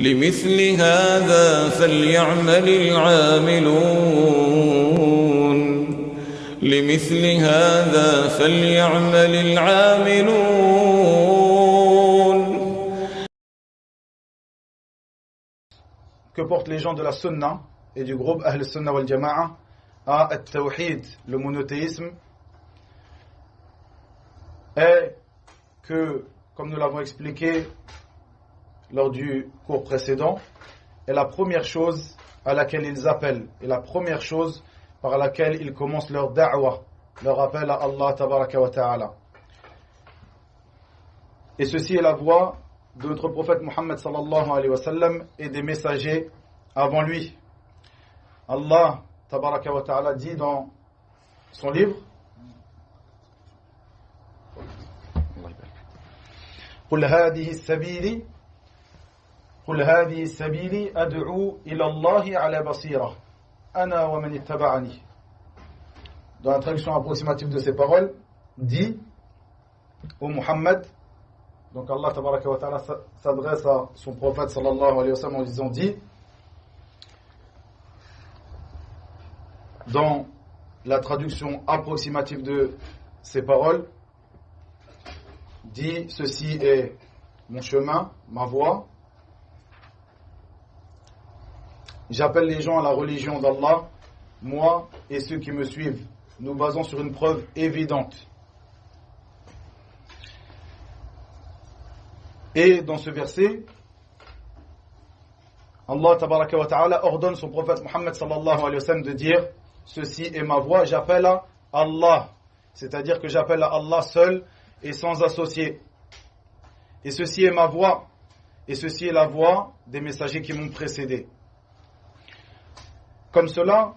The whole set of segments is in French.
لمثل هذا فليعمل العاملون لمثل هذا فليعمل العاملون. Que portent les gens de la Sunna et du groupe Ahl Sunna wal Jama'a à At-Tawhid, le monothéisme, est que, comme nous l'avons expliqué lors du cours précédent, est la première chose à laquelle ils appellent et la première chose par laquelle ils commencent leur da'wah, leur appel à Allah tabaraka wa ta'ala. Et ceci est la voie de notre prophète Muhammad sallallahu alayhi wa sallam et des messagers avant lui. Allah tabaraka wa ta'ala dit dans son livre: قل هذه السبيل أدعو إلى الله على بصيرة أنا ومن اتبعني. Dans la traduction approximative de ces paroles, dit au Muhammad, donc Allah tabaraka wa ta'ala s'adresse à son prophète sallallahu alayhi wa sallam en disant, dit dans la traduction approximative de ces paroles, dit: ceci est mon chemin, ma voie. J'appelle les gens à la religion d'Allah, moi et ceux qui me suivent, nous basons sur une preuve évidente. Et dans ce verset, Allah tabaraka wa ta'ala ordonne son prophète Muhammad sallallahu alayhi wa sallam de dire: ceci est ma voie, j'appelle à Allah, c'est-à-dire que j'appelle à Allah seul et sans associé. Et ceci est ma voie, et ceci est la voie des messagers qui m'ont précédé. Comme cela,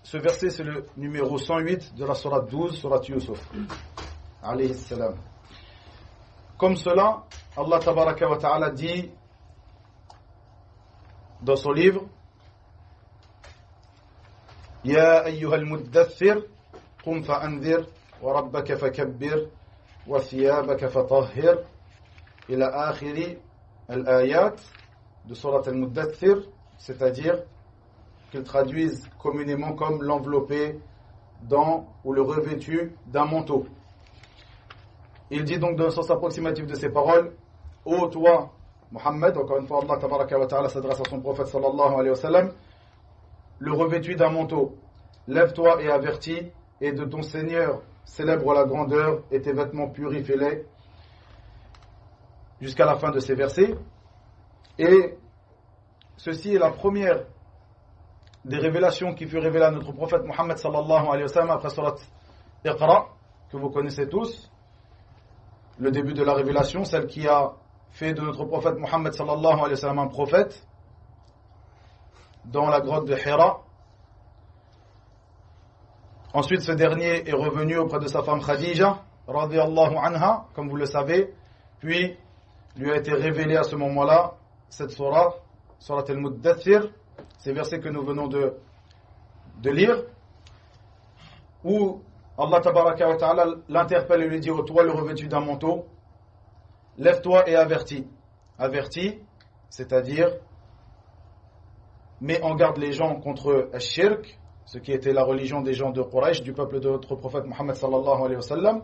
ce verset c'est le numéro 108 de la sourate 12, sourate Yusuf alayhi salam. Comme cela, Allah tabaraka wa ta'ala dit dans son livre: Ya ayyuhal muddaththir qum fa'anzir wa rabbaka fakabbir wa thiyabaka fatahhir, ila akhiri al-ayat de sourate al-Muddaththir, c'est-à-dire qu'ils traduisent communément comme l'enveloppé dans ou le revêtu d'un manteau. Il dit donc dans le sens approximatif de ces paroles: ô toi Muhammad, encore une fois Allah tabaraka wa ta'ala s'adresse à son prophète sallallahu alayhi wa sallam, le revêtu d'un manteau, lève-toi et avertis, et de ton Seigneur célèbre la grandeur, et tes vêtements purifie-les, jusqu'à la fin de ces versets. Et ceci est la première des révélations qui fut révélée à notre prophète Muhammad sallallahu alayhi wa sallam après surat Iqra, que vous connaissez tous, le début de la révélation, celle qui a fait de notre prophète Muhammad sallallahu alayhi wa sallam un prophète dans la grotte de Hira. Ensuite, ce dernier est revenu auprès de sa femme Khadija radiyallahu anha, comme vous le savez, puis lui a été révélé à ce moment-là cette sourate al-Muddaththir, ces versets que nous venons de lire, où Allah tabaraka wa ta'ala l'interpelle et lui dit: ô toi le revêtu d'un manteau, lève-toi et avertis. Avertis, c'est-à-dire mets en garde les gens contre al-shirk, ce qui était la religion des gens de Quraysh, du peuple de notre prophète Muhammad sallallahu alayhi wa sallam,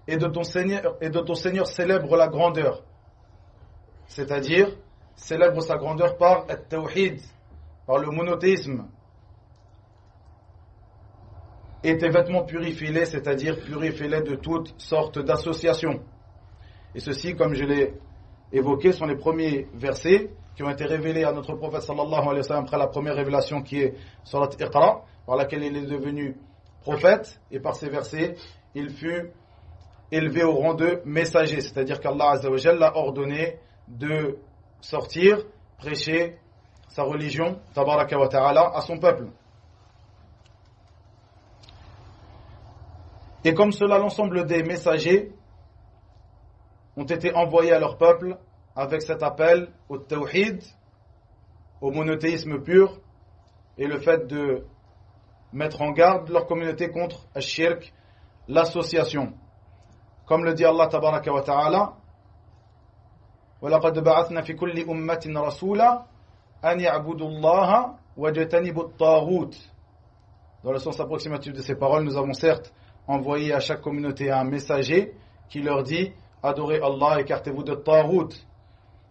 et de ton Seigneur célèbre la grandeur, c'est-à-dire célèbre sa grandeur par at-tawhid, par le monothéisme, et tes vêtements purifie-les, c'est-à-dire purifie-les de toutes sortes d'associations. Et ceci, comme je l'ai évoqué, sont les premiers versets qui ont été révélés à notre prophète sallallahu alayhi wa sallam après la première révélation qui est surat Iqra, par laquelle il est devenu prophète, et par ces versets il fut élevé au rang de messager, c'est-à-dire qu'Allah azza wa jalla l'a ordonné de sortir, prêcher sa religion tabaraka wa ta'ala à son peuple. Et comme cela, l'ensemble des messagers ont été envoyés à leur peuple avec cet appel au tawhid, au monothéisme pur, et le fait de mettre en garde leur communauté contre al-shirk, l'association. Comme le dit Allah tabaraka wa ta'ala: وَلَقَدْ بَعَثْنَا فِي كُلِّ أُمَّةٍ رَسُولًا أَنْ يَعْبُدُوا اللَّهَ وَاجْتَنِبُوا الطَّاغُوتَ. Dans le sens approximatif de ces paroles, nous avons certes envoyé à chaque communauté un messager qui leur dit « Adorez Allah, écartez-vous de Taghut ».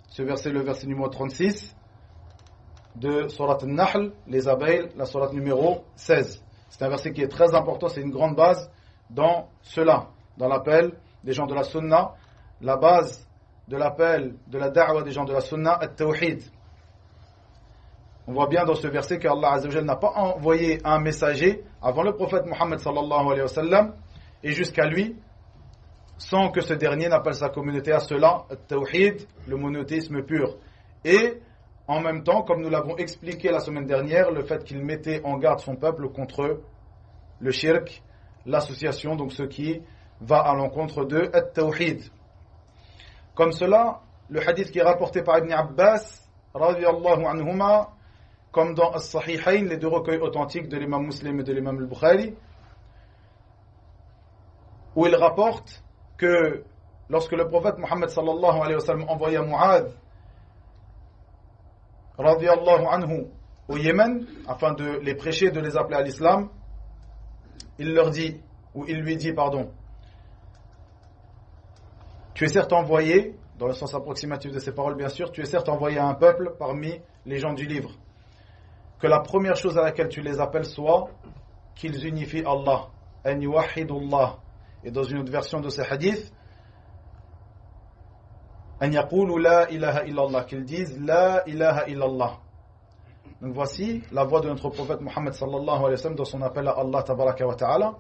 Ce verset, le verset numéro 36 de Surat Al-Nahl, les abeilles, la Surat numéro 16. C'est un verset qui est très important, c'est une grande base dans cela, dans l'appel des gens de la Sunna. La base de l'appel de la da'wa des gens de la Sunna, At-Tawhid. On voit bien dans ce verset qu'Allah Azza wa Jalla n'a pas envoyé un messager avant le prophète Mohammed sallallahu alayhi wa sallam et jusqu'à lui sans que ce dernier n'appelle sa communauté à cela, At-Tawhid, le monothéisme pur. Et en même temps, comme nous l'avons expliqué la semaine dernière, le fait qu'il mettait en garde son peuple contre le shirk, l'association, donc ce qui va à l'encontre de At-Tawhid. Comme cela, le hadith qui est rapporté par Ibn Abbas, radiyallahu anhuma, comme dans As-Sahihayn, les deux recueils authentiques de l'imam Muslim et de l'imam al-Bukhari, où il rapporte que lorsque le prophète Mohammed sallallahu alayhi wa sallam envoya Mu'adh radiyallahu anhu au Yémen afin de les prêcher, de les appeler à l'islam, il lui dit tu es certes envoyé, dans le sens approximatif de ces paroles bien sûr, tu es certes envoyé à un peuple parmi les gens du livre, que la première chose à laquelle tu les appelles soit qu'ils unifient Allah, an yuwahhidullah. Et dans une autre version de ces hadiths, an yaqulu la ilaha illallah, qu'ils disent la ilaha illallah. Donc voici la voix de notre prophète Mohammed sallallahu alayhi wa sallam dans son appel à Allah tabaraka wa ta'ala,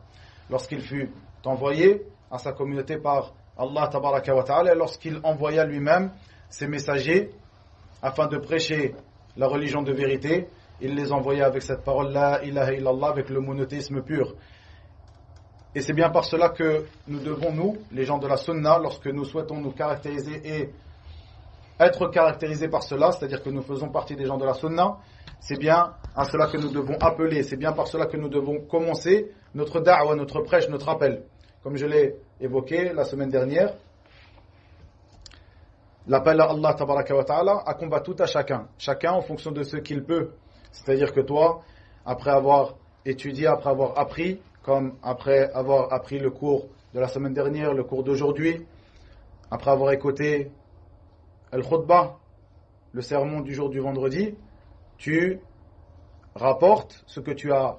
lorsqu'il fut envoyé à sa communauté par Allah tabaraka wa ta'ala, et lorsqu'il envoya lui-même ses messagers afin de prêcher la religion de vérité, il les envoya avec cette parole la ilaha illallah, avec le monothéisme pur. Et c'est bien par cela que nous devons, nous, les gens de la Sunna, lorsque nous souhaitons nous caractériser et être caractérisés par cela, c'est-à-dire que nous faisons partie des gens de la Sunna, c'est bien à cela que nous devons appeler, c'est bien par cela que nous devons commencer notre da'wa, notre prêche, notre appel. Comme je l'ai évoqué la semaine dernière, l'appel à Allah tabaraka wa ta'ala incombe tout à chacun en fonction de ce qu'il peut. C'est-à-dire que toi, après avoir étudié, après avoir appris, comme après avoir appris le cours de la semaine dernière, le cours d'aujourd'hui, après avoir écouté Al-Khutbah, le sermon du jour du vendredi, tu rapportes ce que tu as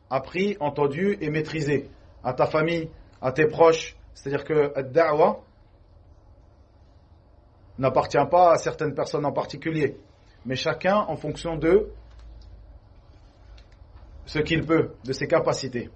appris, entendu et maîtrisé à ta famille, à tes proches. C'est-à-dire que Ad-Da'wa n'appartient pas à certaines personnes en particulier, mais chacun en fonction de ce qu'il peut, de ses capacités.